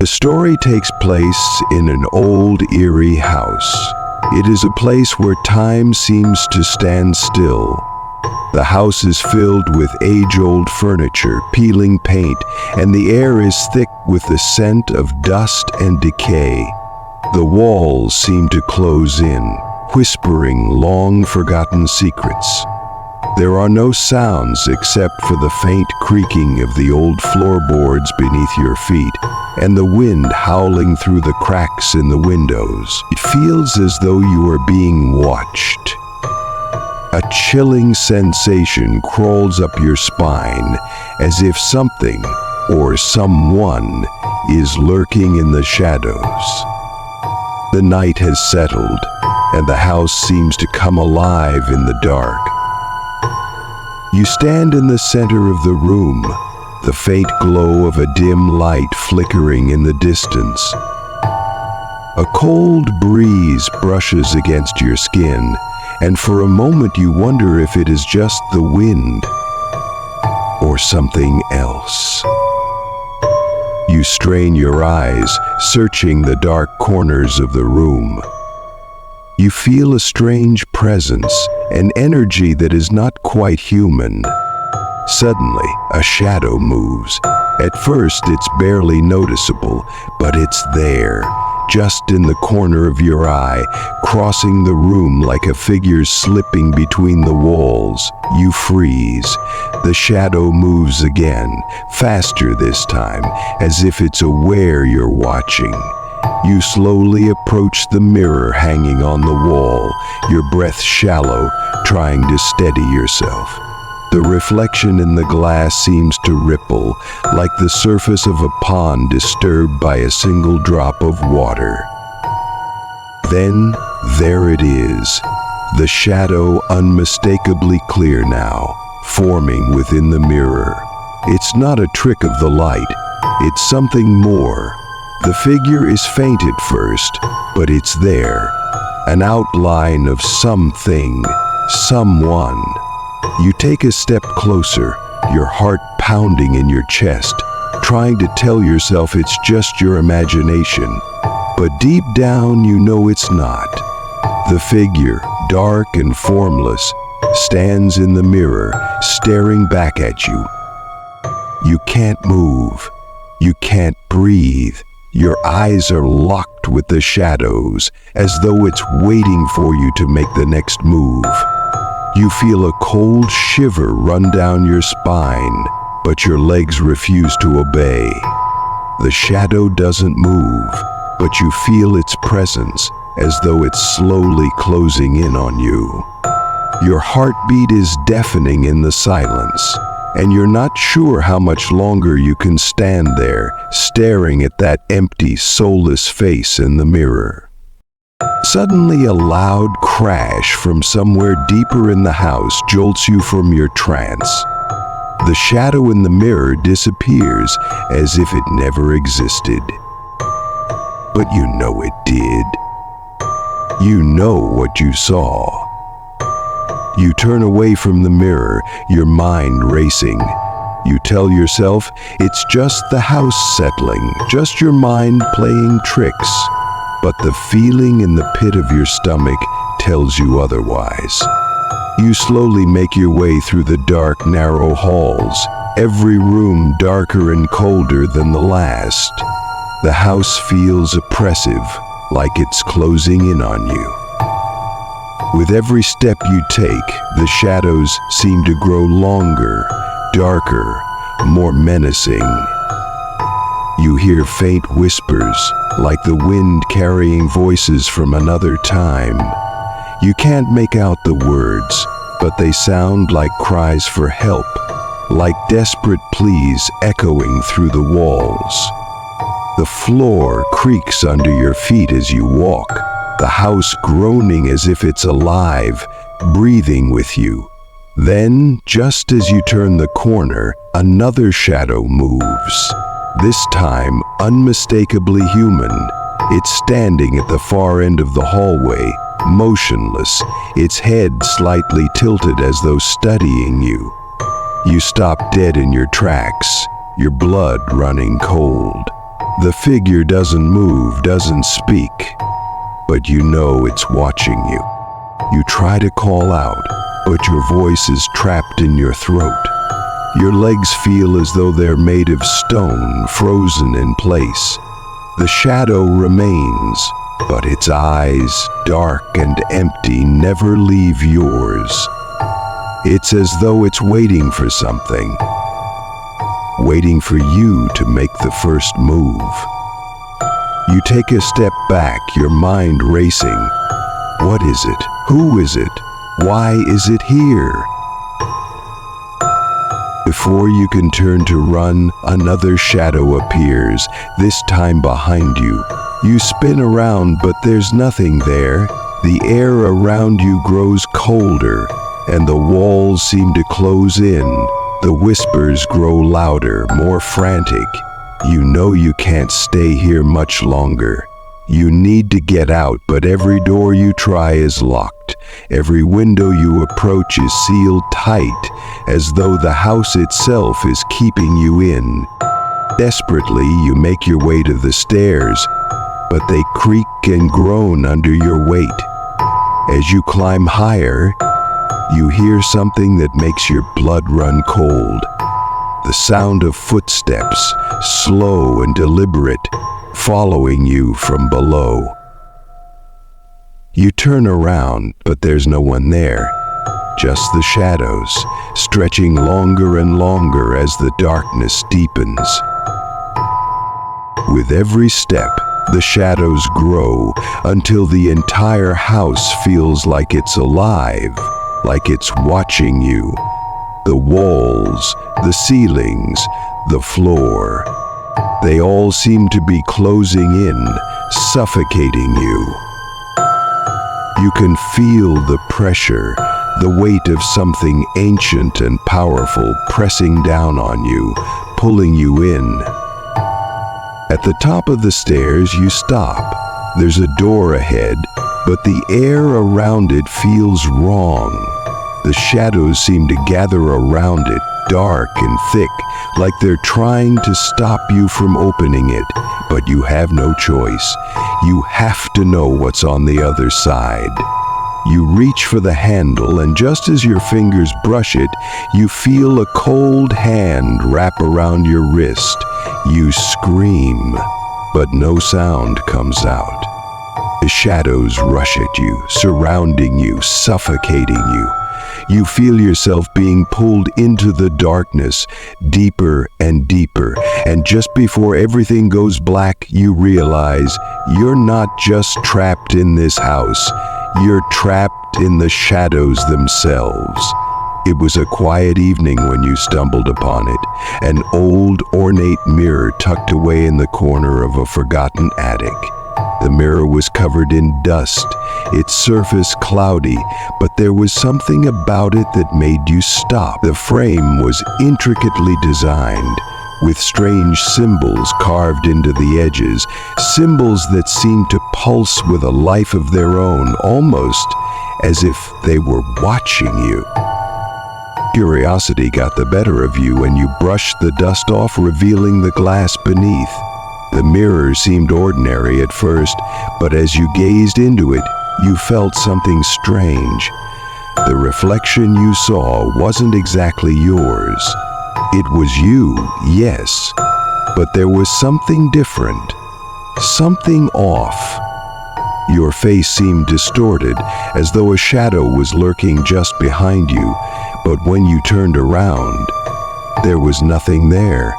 The story takes place in an old, eerie house. It is a place where time seems to stand still. The house is filled with age-old furniture, peeling paint, and the air is thick with the scent of dust and decay. The walls seem to close in, whispering long-forgotten secrets. There are no sounds except for the faint creaking of the old floorboards beneath your feet and the wind howling through the cracks in the windows. It feels as though you are being watched. A chilling sensation crawls up your spine as if something or someone is lurking in the shadows. The night has settled, and the house seems to come alive in the dark. You stand in the center of the room, the faint glow of a dim light flickering in the distance. A cold breeze brushes against your skin, and for a moment you wonder if it is just the wind or something else. You strain your eyes, searching the dark corners of the room. You feel a strange presence, an energy that is not quite human. Suddenly, a shadow moves. At first, it's barely noticeable, but it's there, just in the corner of your eye, crossing the room like a figure slipping between the walls. You freeze. The shadow moves again, faster this time, as if it's aware you're watching. You slowly approach the mirror hanging on the wall, your breath shallow, trying to steady yourself. The reflection in the glass seems to ripple, like the surface of a pond disturbed by a single drop of water. Then, there it is, the shadow unmistakably clear now, forming within the mirror. It's not a trick of the light, it's something more. The figure is faint at first, but it's there, an outline of something, someone. You take a step closer, your heart pounding in your chest, trying to tell yourself it's just your imagination. But deep down, you know it's not. The figure, dark and formless, stands in the mirror, staring back at you. You can't move. You can't breathe. Your eyes are locked with the shadows, as though it's waiting for you to make the next move. You feel a cold shiver run down your spine, but your legs refuse to obey. The shadow doesn't move, but you feel its presence, as though it's slowly closing in on you. Your heartbeat is deafening in the silence, and you're not sure how much longer you can stand there, staring at that empty, soulless face in the mirror. Suddenly, a loud crash from somewhere deeper in the house jolts you from your trance. The shadow in the mirror disappears as if it never existed. But you know it did. You know what you saw. You turn away from the mirror, your mind racing. You tell yourself it's just the house settling, just your mind playing tricks. But the feeling in the pit of your stomach tells you otherwise. You slowly make your way through the dark, narrow halls, every room darker and colder than the last. The house feels oppressive, like it's closing in on you. With every step you take, the shadows seem to grow longer, darker, more menacing. You hear faint whispers, like the wind carrying voices from another time. You can't make out the words, but they sound like cries for help, like desperate pleas echoing through the walls. The floor creaks under your feet as you walk, the house groaning as if it's alive, breathing with you. Then, just as you turn the corner, another shadow moves. This time, unmistakably human. It's standing at the far end of the hallway, motionless, its head slightly tilted as though studying you. You stop dead in your tracks, your blood running cold. The figure doesn't move, doesn't speak, but you know it's watching you. You try to call out, but your voice is trapped in your throat. Your legs feel as though they're made of stone, frozen in place. The shadow remains, but its eyes, dark and empty, never leave yours. It's as though it's waiting for something, waiting for you to make the first move. You take a step back, your mind racing. What is it? Who is it? Why is it here? Before you can turn to run, another shadow appears, this time behind you. You spin around, but there's nothing there. The air around you grows colder, and the walls seem to close in. The whispers grow louder, more frantic. You know you can't stay here much longer. You need to get out, but every door you try is locked. Every window you approach is sealed tight, as though the house itself is keeping you in. Desperately, you make your way to the stairs, but they creak and groan under your weight. As you climb higher, you hear something that makes your blood run cold. The sound of footsteps, slow and deliberate, following you from below. You turn around, but there's no one there. Just the shadows, stretching longer and longer as the darkness deepens. With every step, the shadows grow until the entire house feels like it's alive, like it's watching you. The walls, the ceilings, the floor, they all seem to be closing in, suffocating you. You can feel the pressure, the weight of something ancient and powerful pressing down on you, pulling you in. At the top of the stairs, you stop. There's a door ahead, but the air around it feels wrong. The shadows seem to gather around it, dark and thick, like they're trying to stop you from opening it, but you have no choice. You have to know what's on the other side. You reach for the handle, and just as your fingers brush it, you feel a cold hand wrap around your wrist. You scream, but no sound comes out. The shadows rush at you, surrounding you, suffocating you. You feel yourself being pulled into the darkness, deeper and deeper, and just before everything goes black, you realize you're not just trapped in this house, you're trapped in the shadows themselves. It was a quiet evening when you stumbled upon it, an old, ornate mirror tucked away in the corner of a forgotten attic. The mirror was covered in dust, its surface cloudy, but there was something about it that made you stop. The frame was intricately designed, with strange symbols carved into the edges, symbols that seemed to pulse with a life of their own, almost as if they were watching you. Curiosity got the better of you, and you brushed the dust off, revealing the glass beneath. The mirror seemed ordinary at first, but as you gazed into it, you felt something strange. The reflection you saw wasn't exactly yours. It was you, yes, but there was something different, something off. Your face seemed distorted, as though a shadow was lurking just behind you, but when you turned around, there was nothing there.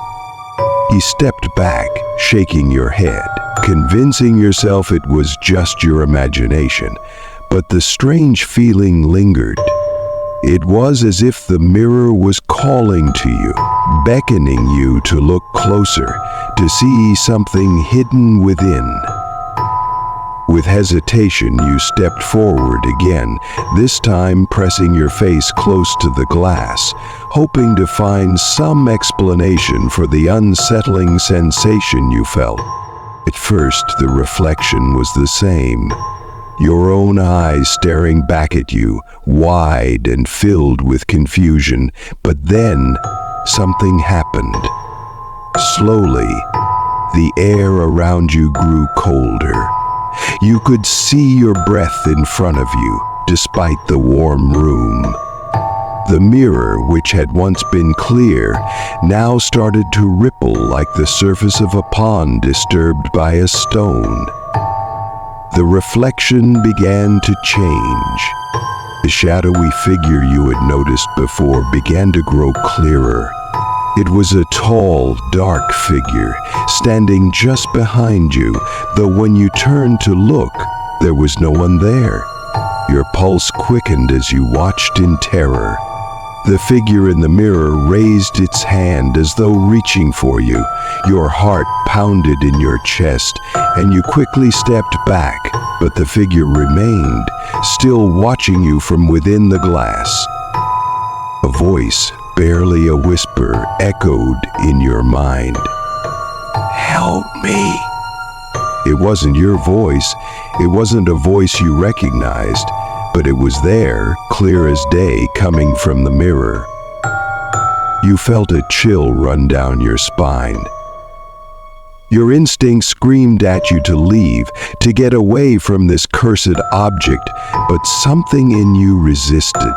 He stepped back, shaking your head, convincing yourself it was just your imagination, but the strange feeling lingered. It was as if the mirror was calling to you, beckoning you to look closer, to see something hidden within. With hesitation, you stepped forward again, this time pressing your face close to the glass, hoping to find some explanation for the unsettling sensation you felt. At first, the reflection was the same. Your own eyes staring back at you, wide and filled with confusion. But then, something happened. Slowly, The air around you grew colder. You could see your breath in front of you, despite the warm room. The mirror, which had once been clear, now started to ripple like the surface of a pond disturbed by a stone. The reflection began to change. The shadowy figure you had noticed before began to grow clearer. It was a tall, dark figure, standing just behind you, though when you turned to look, there was no one there. Your pulse quickened as you watched in terror. The figure in the mirror raised its hand as though reaching for you. Your heart pounded in your chest, and you quickly stepped back, but the figure remained, still watching you from within the glass. A voice, barely a whisper, echoed in your mind. "Help me!" It wasn't your voice. It wasn't a voice you recognized, but it was there, clear as day, coming from the mirror. You felt a chill run down your spine. Your instinct screamed at you to leave, to get away from this cursed object, but something in you resisted.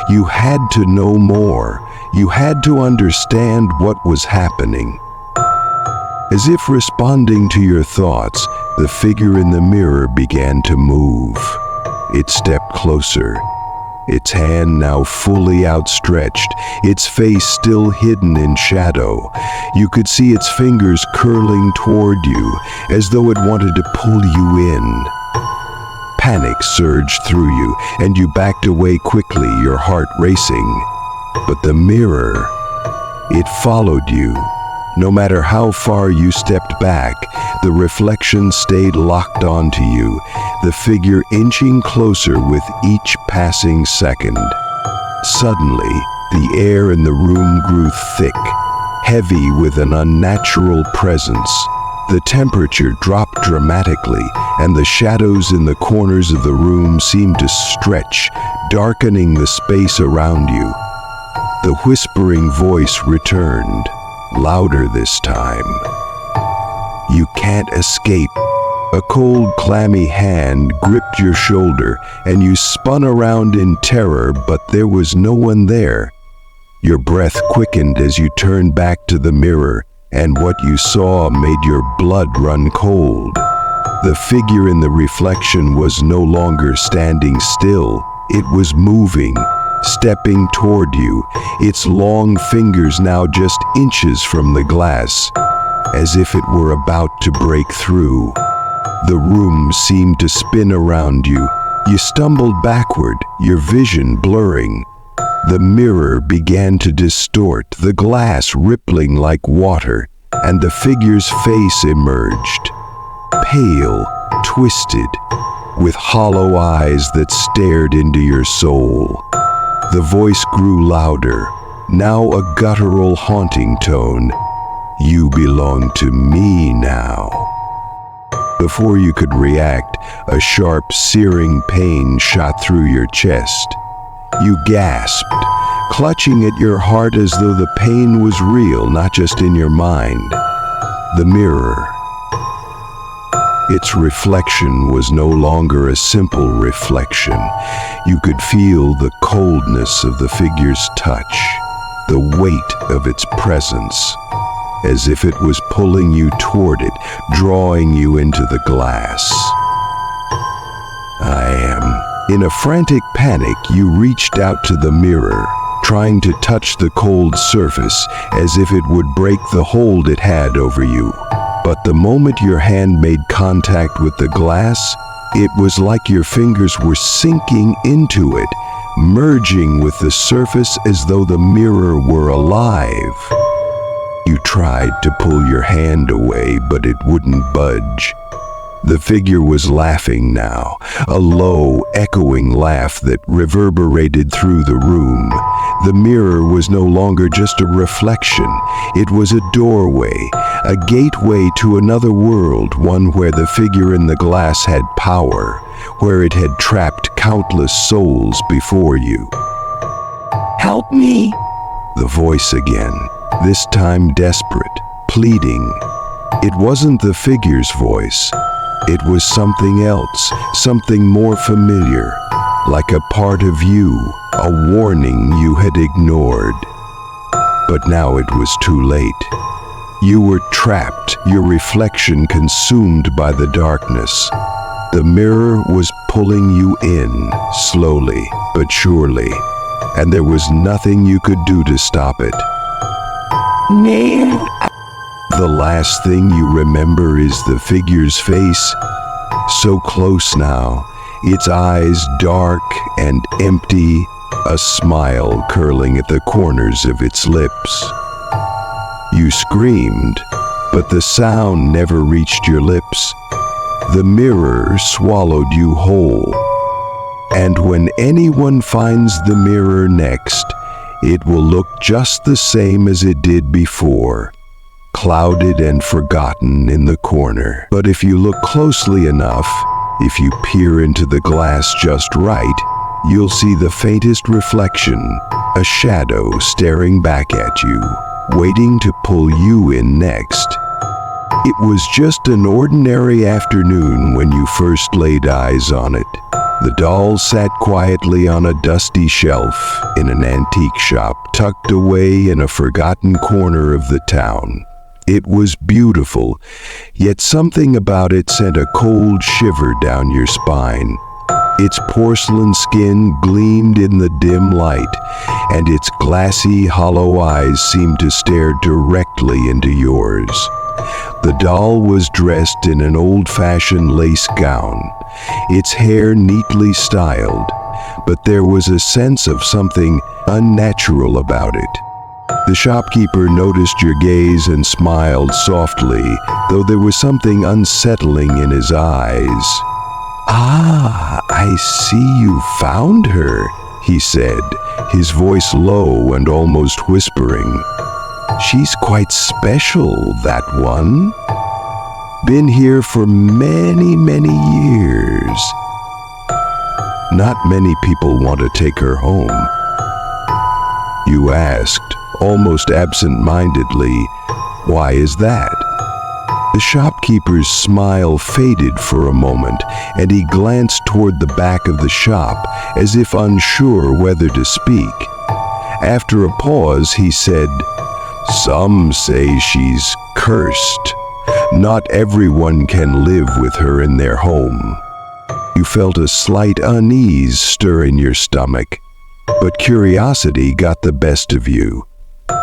You had to know more. You had to understand what was happening. As if responding to your thoughts, the figure in the mirror began to move. It stepped closer, its hand now fully outstretched, its face still hidden in shadow. You could see its fingers curling toward you, as though it wanted to pull you in. Panic surged through you, and you backed away quickly, your heart racing. But the mirror, it followed you. No matter how far you stepped back, the reflection stayed locked onto you, the figure inching closer with each passing second. Suddenly, the air in the room grew thick, heavy with an unnatural presence. The temperature dropped dramatically, and the shadows in the corners of the room seemed to stretch, darkening the space around you. The whispering voice returned, louder this time. "You can't escape." A cold, clammy hand gripped your shoulder, and you spun around in terror, but there was no one there. Your breath quickened as you turned back to the mirror, and what you saw made your blood run cold. The figure in the reflection was no longer standing still. It was moving, stepping toward you, its long fingers now just inches from the glass, as if it were about to break through. The room seemed to spin around you. You stumbled backward, your vision blurring. The mirror began to distort, the glass rippling like water, and the figure's face emerged. Pale, twisted, with hollow eyes that stared into your soul. The voice grew louder, now a guttural, haunting tone. "You belong to me now." Before you could react, a sharp, searing pain shot through your chest. You gasped, clutching at your heart as though the pain was real, not just in your mind. The mirror. Its reflection was no longer a simple reflection. You could feel the coldness of the figure's touch, the weight of its presence, as if it was pulling you toward it, drawing you into the glass. In a frantic panic, you reached out to the mirror, trying to touch the cold surface as if it would break the hold it had over you. But the moment your hand made contact with the glass, it was like your fingers were sinking into it, merging with the surface as though the mirror were alive. You tried to pull your hand away, but it wouldn't budge. The figure was laughing now, a low, echoing laugh that reverberated through the room. The mirror was no longer just a reflection. It was a doorway, a gateway to another world, one where the figure in the glass had power, where it had trapped countless souls before you. "Help me!" The voice again, this time desperate, pleading. It wasn't the figure's voice. It was something else, something more familiar, like a part of you, a warning you had ignored. But now it was too late. You were trapped, your reflection consumed by the darkness. The mirror was pulling you in, slowly but surely, and there was nothing you could do to stop it. The last thing you remember is the figure's face, so close now, its eyes dark and empty, a smile curling at the corners of its lips. You screamed, but the sound never reached your lips. The mirror swallowed you whole. And when anyone finds the mirror next, it will look just the same as it did before, clouded and forgotten in the corner. But if you look closely enough, if you peer into the glass just right, you'll see the faintest reflection, a shadow staring back at you, waiting to pull you in next. It was just an ordinary afternoon when you first laid eyes on it. The doll sat quietly on a dusty shelf in an antique shop tucked away in a forgotten corner of the town. It was beautiful, yet something about it sent a cold shiver down your spine. Its porcelain skin gleamed in the dim light, and its glassy, hollow eyes seemed to stare directly into yours. The doll was dressed in an old-fashioned lace gown, its hair neatly styled, but there was a sense of something unnatural about it. The shopkeeper noticed your gaze and smiled softly, though there was something unsettling in his eyes. "Ah, I see you found her," he said, his voice low and almost whispering. "She's quite special, that one. Been here for many, many years. Not many people want to take her home." You asked, almost absent-mindedly, "Why is that?" The shopkeeper's smile faded for a moment, and he glanced toward the back of the shop, as if unsure whether to speak. After a pause, he said, "Some say she's cursed. Not everyone can live with her in their home." You felt a slight unease stir in your stomach, but curiosity got the best of you.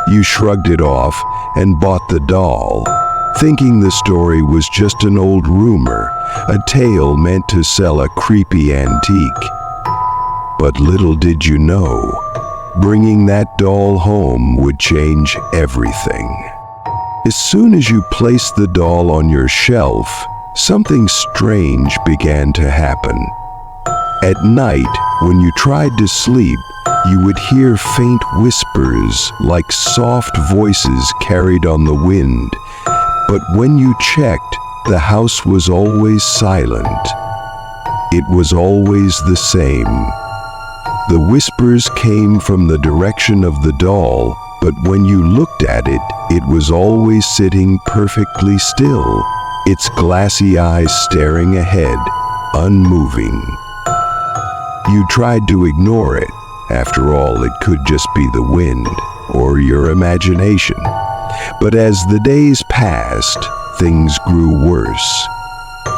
You shrugged it off and bought the doll, thinking the story was just an old rumor, a tale meant to sell a creepy antique. But little did you know, bringing that doll home would change everything. As soon as you placed the doll on your shelf, something strange began to happen. At night, when you tried to sleep, you would hear faint whispers like soft voices carried on the wind. But when you checked, the house was always silent. It was always the same. The whispers came from the direction of the doll, but when you looked at it, it was always sitting perfectly still, its glassy eyes staring ahead, unmoving. You tried to ignore it. After all, it could just be the wind or your imagination. But as the days passed, things grew worse.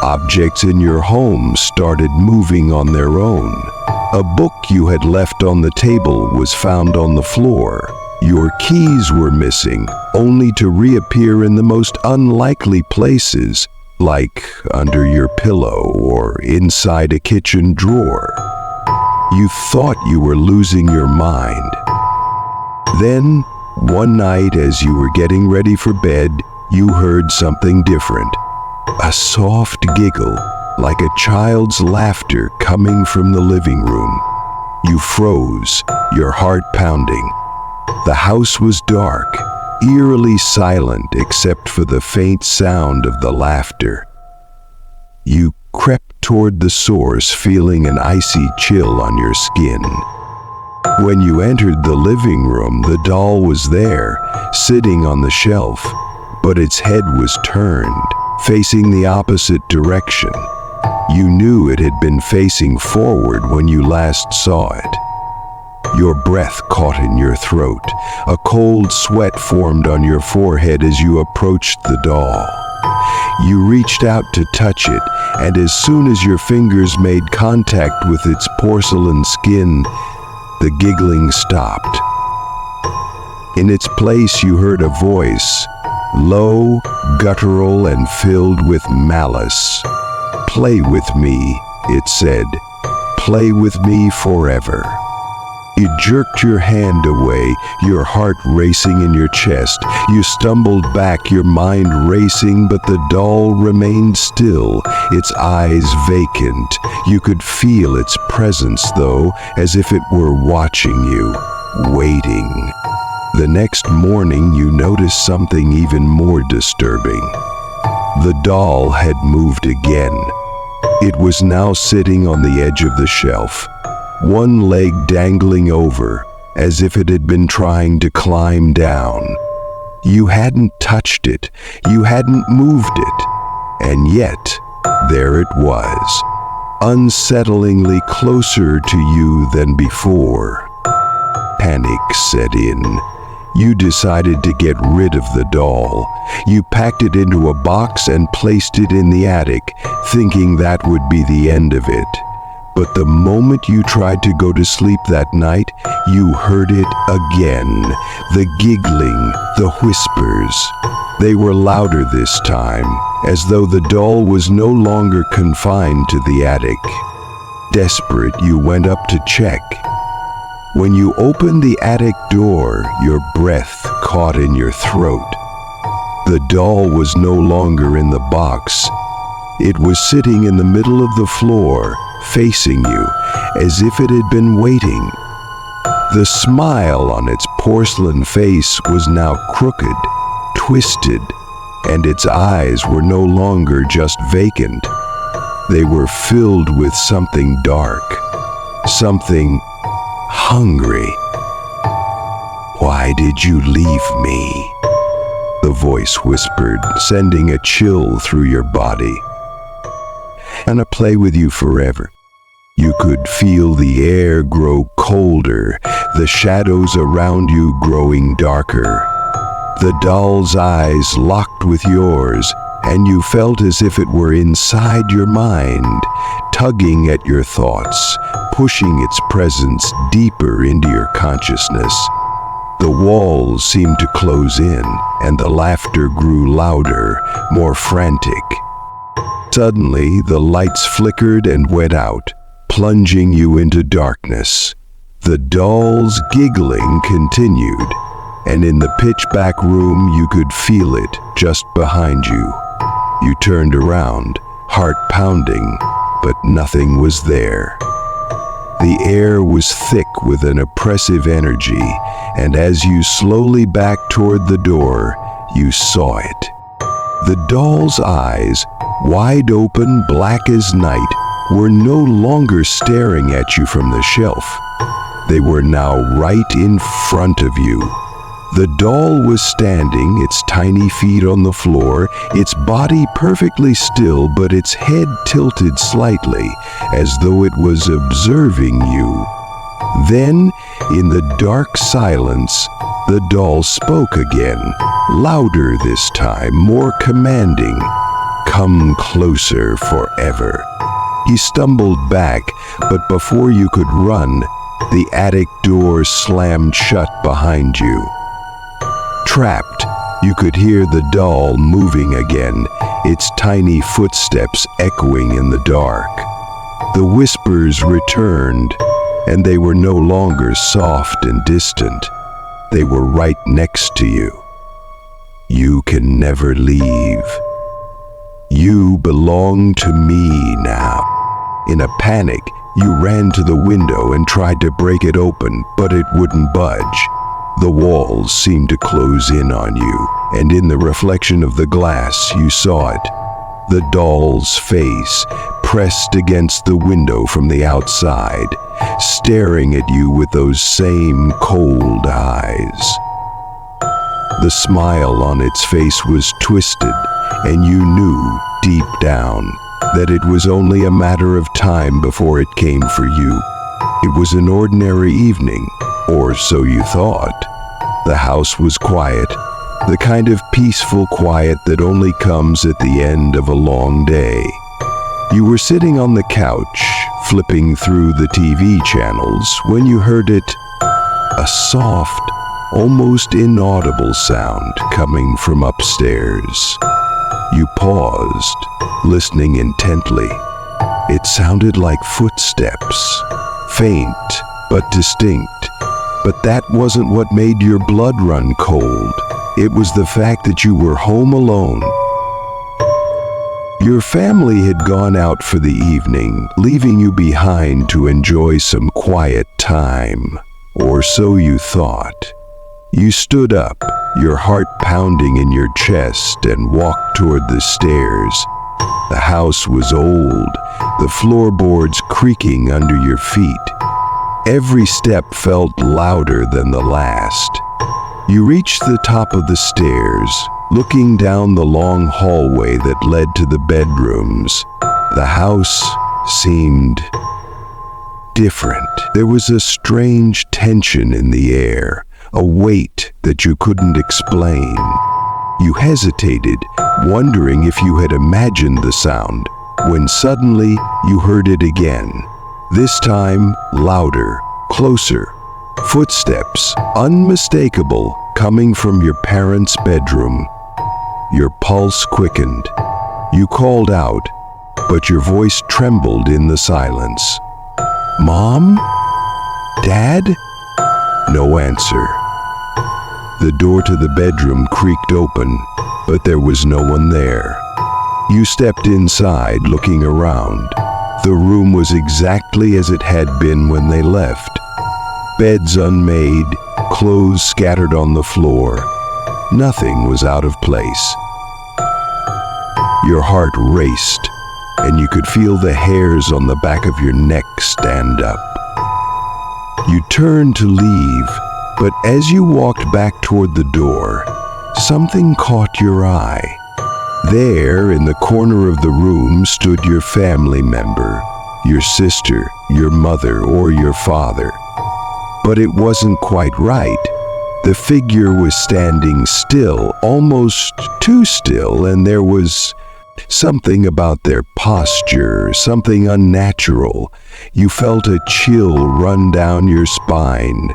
Objects in your home started moving on their own. A book you had left on the table was found on the floor. Your keys were missing, only to reappear in the most unlikely places, like under your pillow or inside a kitchen drawer. You thought you were losing your mind. Then, one night as you were getting ready for bed, you heard something different. A soft giggle, like a child's laughter coming from the living room. You froze, your heart pounding. The house was dark, eerily silent except for the faint sound of the laughter. You crept toward the source, feeling an icy chill on your skin. When you entered the living room, the doll was there, sitting on the shelf, but its head was turned, facing the opposite direction. You knew it had been facing forward when you last saw it. Your breath caught in your throat. A cold sweat formed on your forehead as you approached the doll. You reached out to touch it, and as soon as your fingers made contact with its porcelain skin, the giggling stopped. In its place, you heard a voice, low, guttural, and filled with malice. "Play with me," it said. "Play with me forever." You jerked your hand away, your heart racing in your chest. You stumbled back, your mind racing, but the doll remained still, its eyes vacant. You could feel its presence, though, as if it were watching you, waiting. The next morning, you noticed something even more disturbing. The doll had moved again. It was now sitting on the edge of the shelf, one leg dangling over, as if it had been trying to climb down. You hadn't touched it, you hadn't moved it, and yet, there it was, unsettlingly closer to you than before. Panic set in. You decided to get rid of the doll. You packed it into a box and placed it in the attic, thinking that would be the end of it. But the moment you tried to go to sleep that night, you heard it again. The giggling, the whispers. They were louder this time, as though the doll was no longer confined to the attic. Desperate, you went up to check. When you opened the attic door, your breath caught in your throat. The doll was no longer in the box. It was sitting in the middle of the floor, facing you, as if it had been waiting. The smile on its porcelain face was now crooked, twisted, and its eyes were no longer just vacant. They were filled with something dark, something hungry. "Why did you leave me?" the voice whispered, sending a chill through your body. "Gonna play with you forever." You could feel the air grow colder, the shadows around you growing darker. The doll's eyes locked with yours, and you felt as if it were inside your mind, tugging at your thoughts, pushing its presence deeper into your consciousness. The walls seemed to close in, and the laughter grew louder, more frantic. Suddenly, the lights flickered and went out, plunging you into darkness. The doll's giggling continued, and in the pitch-black room you could feel it just behind you. You turned around, heart pounding, but nothing was there. The air was thick with an oppressive energy, and as you slowly backed toward the door, you saw it. The doll's eyes, wide open, black as night, were no longer staring at you from the shelf. They were now right in front of you. The doll was standing, its tiny feet on the floor, its body perfectly still, but its head tilted slightly, as though it was observing you. Then, in the dark silence, the doll spoke again, louder this time, more commanding. "Come closer forever." He stumbled back, but before you could run, the attic door slammed shut behind you. Trapped, you could hear the doll moving again, its tiny footsteps echoing in the dark. The whispers returned, and they were no longer soft and distant. They were right next to you. "You can never leave. You belong to me now." In a panic, you ran to the window and tried to break it open, but it wouldn't budge. The walls seemed to close in on you, and in the reflection of the glass you saw it. The doll's face pressed against the window from the outside, staring at you with those same cold eyes. The smile on its face was twisted, and you knew, deep down, that it was only a matter of time before it came for you. It was an ordinary evening, or so you thought. The house was quiet, the kind of peaceful quiet that only comes at the end of a long day. You were sitting on the couch, flipping through the TV channels, when you heard it, a soft, almost inaudible sound coming from upstairs. You paused, listening intently. It sounded like footsteps, faint but distinct. But that wasn't what made your blood run cold. It was the fact that you were home alone. Your family had gone out for the evening, leaving you behind to enjoy some quiet time. Or so you thought. You stood up, your heart pounding in your chest, and walked toward the stairs. The house was old, the floorboards creaking under your feet. Every step felt louder than the last. You reached the top of the stairs, looking down the long hallway that led to the bedrooms. The house seemed different. There was a strange tension in the air, a weight that you couldn't explain. You hesitated, wondering if you had imagined the sound, when suddenly you heard it again. This time, louder, closer. Footsteps, unmistakable, coming from your parents' bedroom. Your pulse quickened. You called out, but your voice trembled in the silence. "Mom? Dad?" No answer. The door to the bedroom creaked open, but there was no one there. You stepped inside, looking around. The room was exactly as it had been when they left. Beds unmade, clothes scattered on the floor. Nothing was out of place. Your heart raced, and you could feel the hairs on the back of your neck stand up. You turned to leave, but as you walked back toward the door, something caught your eye. There, in the corner of the room, stood your family member, your sister, your mother, or your father. But it wasn't quite right. The figure was standing still, almost too still, and there was something about their posture, something unnatural. You felt a chill run down your spine.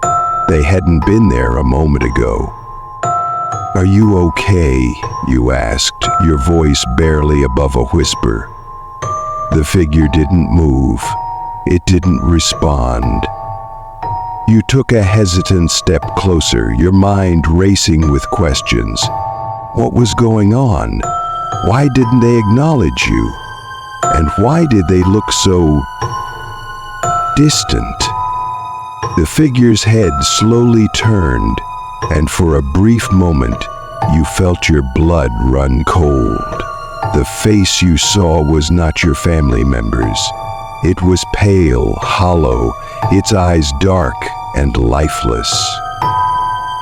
They hadn't been there a moment ago. "Are you okay?" you asked, your voice barely above a whisper. The figure didn't move. It didn't respond. You took a hesitant step closer, your mind racing with questions. What was going on? Why didn't they acknowledge you? And why did they look so distant? The figure's head slowly turned, and for a brief moment, you felt your blood run cold. The face you saw was not your family member's. It was pale, hollow, its eyes dark and lifeless.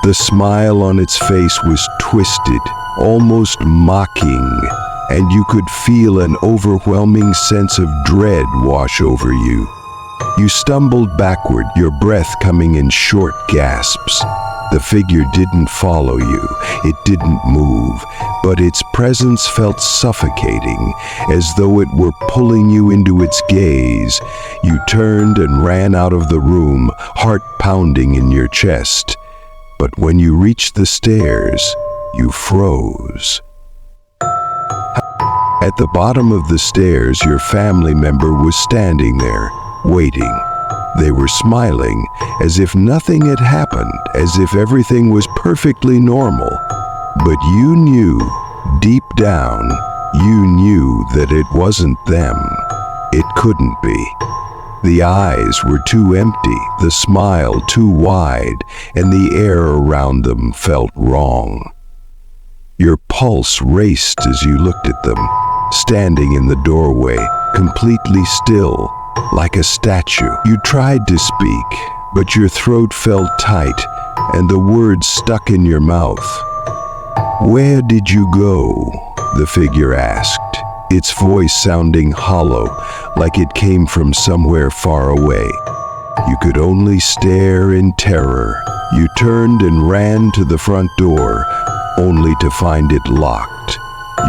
The smile on its face was twisted, almost mocking, and you could feel an overwhelming sense of dread wash over you. You stumbled backward, your breath coming in short gasps. The figure didn't follow you, it didn't move, but its presence felt suffocating, as though it were pulling you into its gaze. You turned and ran out of the room, heart pounding in your chest. But when you reached the stairs, you froze. At the bottom of the stairs, your family member was standing there, waiting. They were smiling, as if nothing had happened, as if everything was perfectly normal. But you knew, deep down, you knew that it wasn't them. It couldn't be. The eyes were too empty, the smile too wide, and the air around them felt wrong. Your pulse raced as you looked at them, standing in the doorway, completely still, like a statue. You tried to speak, but your throat felt tight, and the words stuck in your mouth. "Where did you go?" the figure asked, its voice sounding hollow, like it came from somewhere far away. You could only stare in terror. You turned and ran to the front door, only to find it locked.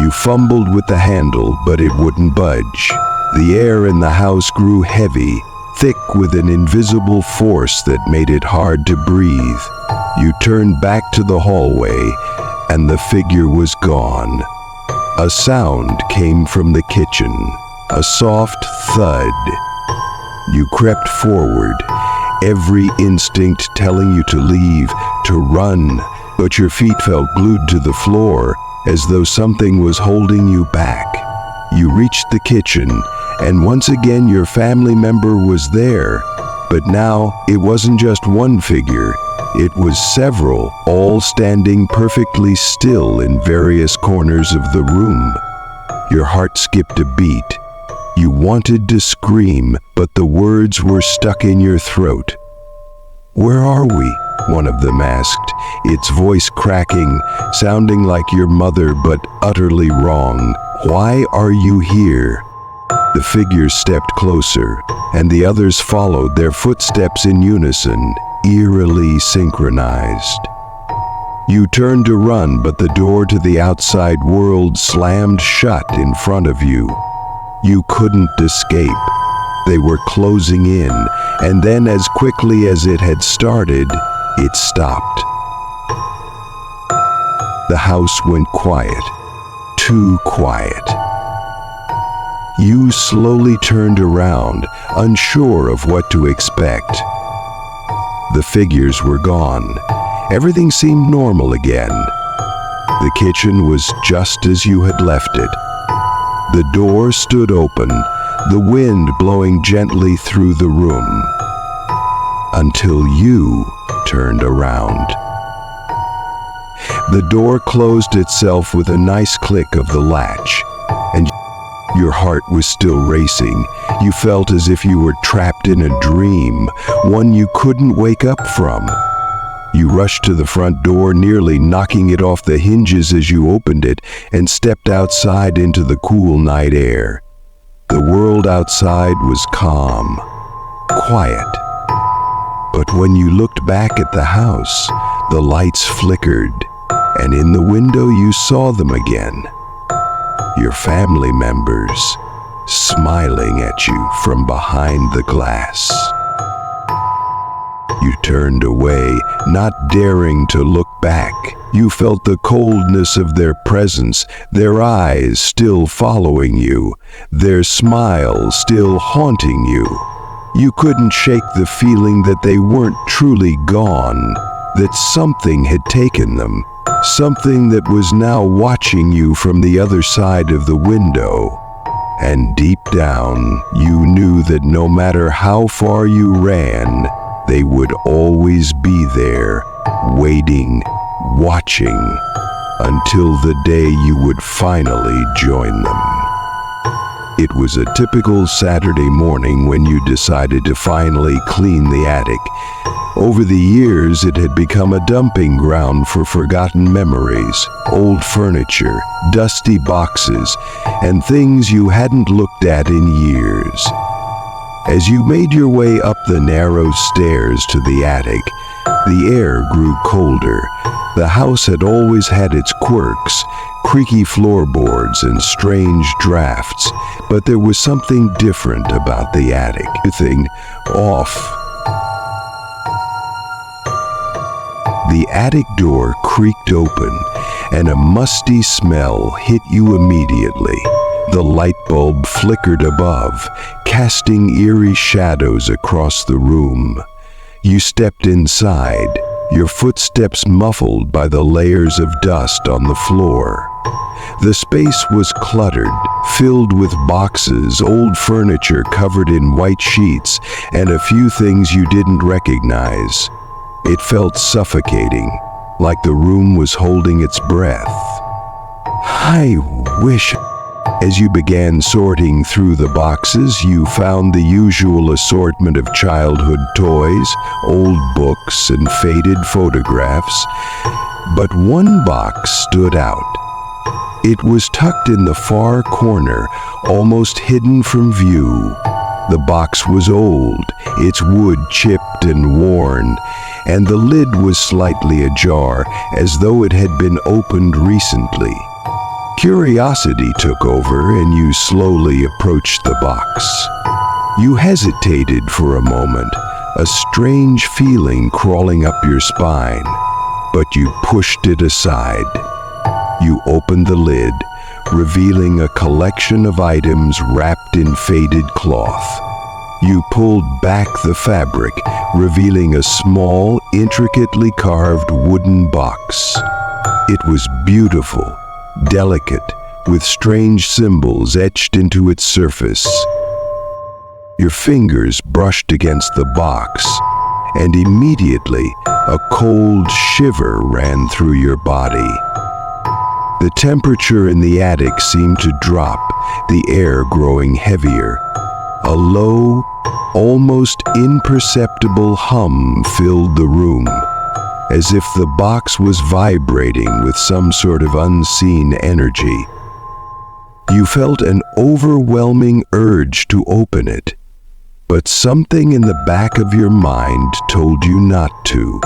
You fumbled with the handle, but it wouldn't budge. The air in the house grew heavy, thick with an invisible force that made it hard to breathe. You turned back to the hallway, and the figure was gone. A sound came from the kitchen, a soft thud. You crept forward, every instinct telling you to leave, to run, but your feet felt glued to the floor, as though something was holding you back. You reached the kitchen, and once again your family member was there, but now it wasn't just one figure. It was several, all standing perfectly still in various corners of the room. Your heart skipped a beat. You wanted to scream, but the words were stuck in your throat. "Where are we?" one of them asked, its voice cracking, sounding like your mother but utterly wrong. "Why are you here?" The figure stepped closer, and the others followed, their footsteps in unison, eerily synchronized. You turned to run, but the door to the outside world slammed shut in front of you. You couldn't escape. They were closing in, and then as quickly as it had started, it stopped. The house went quiet, too quiet. You slowly turned around, unsure of what to expect. The figures were gone. Everything seemed normal again. The kitchen was just as you had left it. The door stood open, the wind blowing gently through the room. Until you turned around. The door closed itself with a nice click of the latch, and your heart was still racing. You felt as if you were trapped in a dream, one you couldn't wake up from. You rushed to the front door, nearly knocking it off the hinges as you opened it, and stepped outside into the cool night air. The world outside was calm, quiet. But when you looked back at the house, the lights flickered, and in the window you saw them again. Your family members, smiling at you from behind the glass. You turned away, not daring to look back. You felt the coldness of their presence, their eyes still following you, their smile still haunting you. You couldn't shake the feeling that they weren't truly gone, that something had taken them, something that was now watching you from the other side of the window. And deep down, you knew that no matter how far you ran, they would always be there, waiting, watching, until the day you would finally join them. It was a typical Saturday morning when you decided to finally clean the attic. Over the years, it had become a dumping ground for forgotten memories, old furniture, dusty boxes, and things you hadn't looked at in years. As you made your way up the narrow stairs to the attic, the air grew colder. The house had always had its quirks, creaky floorboards and strange drafts, but there was something different about the attic. Everything off. The attic door creaked open, and a musty smell hit you immediately. The light bulb flickered above, casting eerie shadows across the room. You stepped inside, your footsteps muffled by the layers of dust on the floor. The space was cluttered, filled with boxes, old furniture covered in white sheets, and a few things you didn't recognize. It felt suffocating, like the room was holding its breath. I wish As you began sorting through the boxes, you found the usual assortment of childhood toys, old books, and faded photographs. But one box stood out. It was tucked in the far corner, almost hidden from view. The box was old, its wood chipped and worn, and the lid was slightly ajar, as though it had been opened recently. Curiosity took over, and you slowly approached the box. You hesitated for a moment, a strange feeling crawling up your spine, but you pushed it aside. You opened the lid, revealing a collection of items wrapped in faded cloth. You pulled back the fabric, revealing a small, intricately carved wooden box. It was beautiful, delicate, with strange symbols etched into its surface. Your fingers brushed against the box, and immediately a cold shiver ran through your body. The temperature in the attic seemed to drop, the air growing heavier. A low, almost imperceptible hum filled the room, as if the box was vibrating with some sort of unseen energy. You felt an overwhelming urge to open it, but something in the back of your mind told you not to.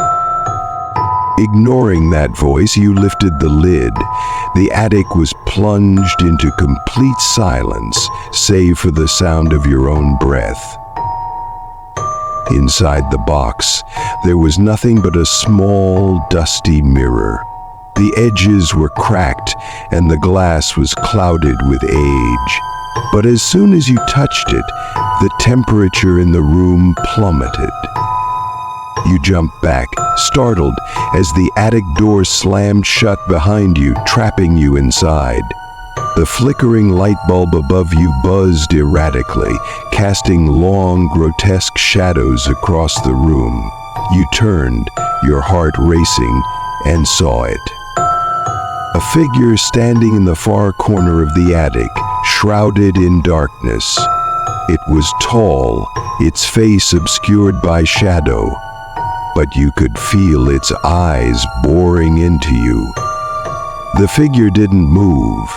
Ignoring that voice, you lifted the lid. The attic was plunged into complete silence, save for the sound of your own breath. Inside the box, there was nothing but a small, dusty mirror. The edges were cracked, and the glass was clouded with age. But as soon as you touched it, the temperature in the room plummeted. You jumped back, startled, as the attic door slammed shut behind you, trapping you inside. The flickering light bulb above you buzzed erratically, casting long, grotesque shadows across the room. You turned, your heart racing, and saw it. A figure standing in the far corner of the attic, shrouded in darkness. It was tall, its face obscured by shadow, but you could feel its eyes boring into you. The figure didn't move,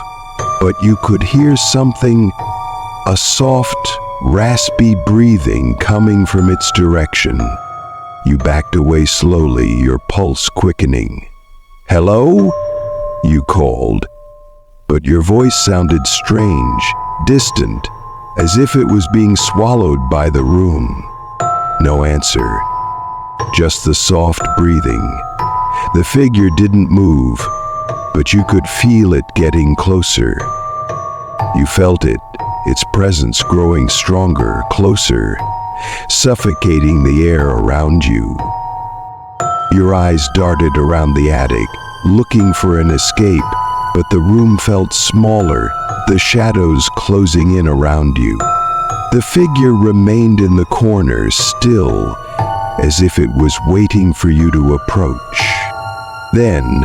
but you could hear something, a soft, raspy breathing coming from its direction. You backed away slowly, your pulse quickening. "Hello?" you called, but your voice sounded strange, distant, as if it was being swallowed by the room. No answer. Just the soft breathing. The figure didn't move, but you could feel it getting closer. You felt it, its presence growing stronger, closer, suffocating the air around you. Your eyes darted around the attic, looking for an escape, but the room felt smaller, the shadows closing in around you. The figure remained in the corner, still, as if it was waiting for you to approach. Then,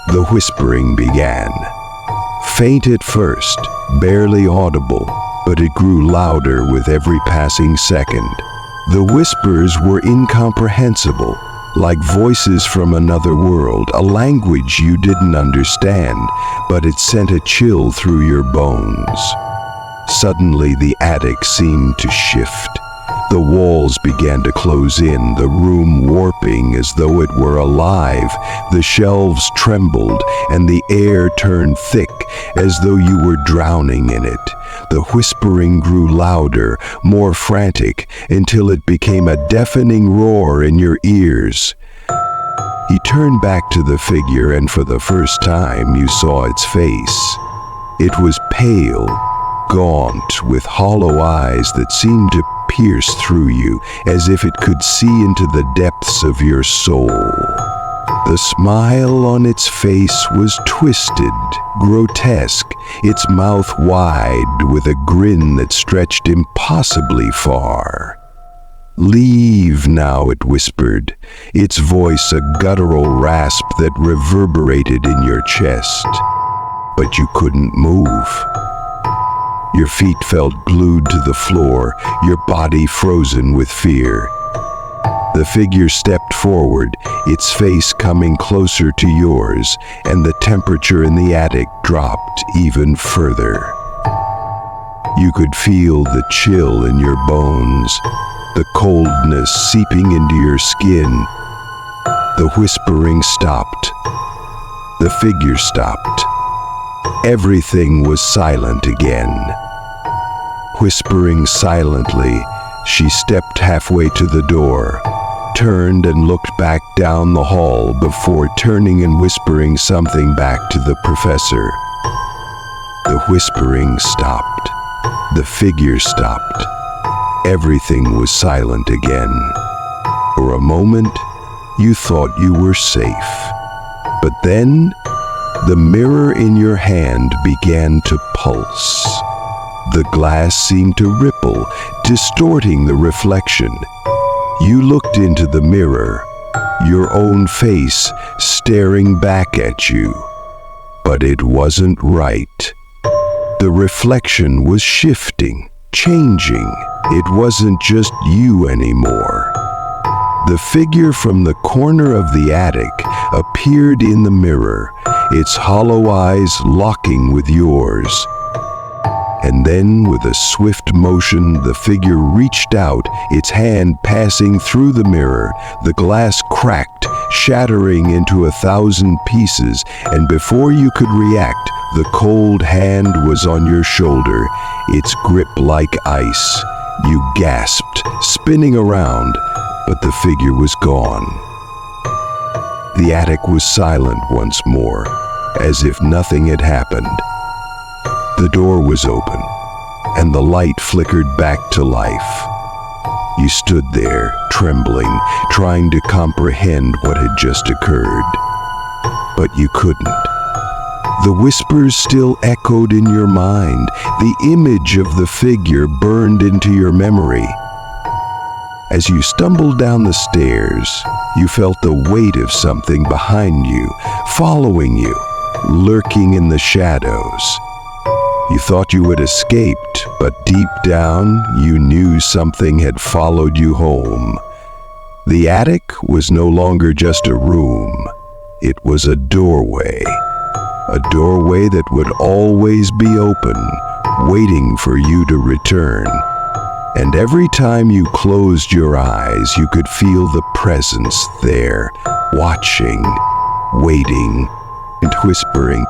the whispering began. Faint at first, barely audible, but it grew louder with every passing second. The whispers were incomprehensible, like voices from another world, a language you didn't understand, but it sent a chill through your bones. Suddenly, the attic seemed to shift. The walls began to close in, the room warping as though it were alive. The shelves trembled, and the air turned thick, as though you were drowning in it. The whispering grew louder, more frantic, until it became a deafening roar in your ears. He turned back to the figure, and for the first time you saw its face. It was pale, gaunt, with hollow eyes that seemed to pierce through you, as if it could see into the depths of your soul. The smile on its face was twisted, grotesque, its mouth wide with a grin that stretched impossibly far. "Leave now," it whispered, its voice a guttural rasp that reverberated in your chest. But you couldn't move. Your feet felt glued to the floor, your body frozen with fear. The figure stepped forward, its face coming closer to yours, and the temperature in the attic dropped even further. You could feel the chill in your bones, the coldness seeping into your skin. The whispering stopped. The figure stopped. Everything was silent again. Whispering silently, she stepped halfway to the door, turned and looked back down the hall before turning and whispering something back to the professor. The whispering stopped. The figure stopped. Everything was silent again. For a moment, you thought you were safe. But then, the mirror in your hand began to pulse. The glass seemed to ripple, distorting the reflection. You looked into the mirror, your own face staring back at you. But it wasn't right. The reflection was shifting, changing. It wasn't just you anymore. The figure from the corner of the attic appeared in the mirror, its hollow eyes locking with yours. And then, with a swift motion, the figure reached out, its hand passing through the mirror. The glass cracked, shattering into 1,000 pieces, and before you could react, the cold hand was on your shoulder, its grip like ice. You gasped, spinning around, but the figure was gone. The attic was silent once more, as if nothing had happened. The door was open, and the light flickered back to life. You stood there, trembling, trying to comprehend what had just occurred. But you couldn't. The whispers still echoed in your mind. The image of the figure burned into your memory. As you stumbled down the stairs, you felt the weight of something behind you, following you, lurking in the shadows. You thought you had escaped, but deep down, you knew something had followed you home. The attic was no longer just a room. It was a doorway that would always be open, waiting for you to return. And every time you closed your eyes, you could feel the presence there, watching, waiting, and whispering,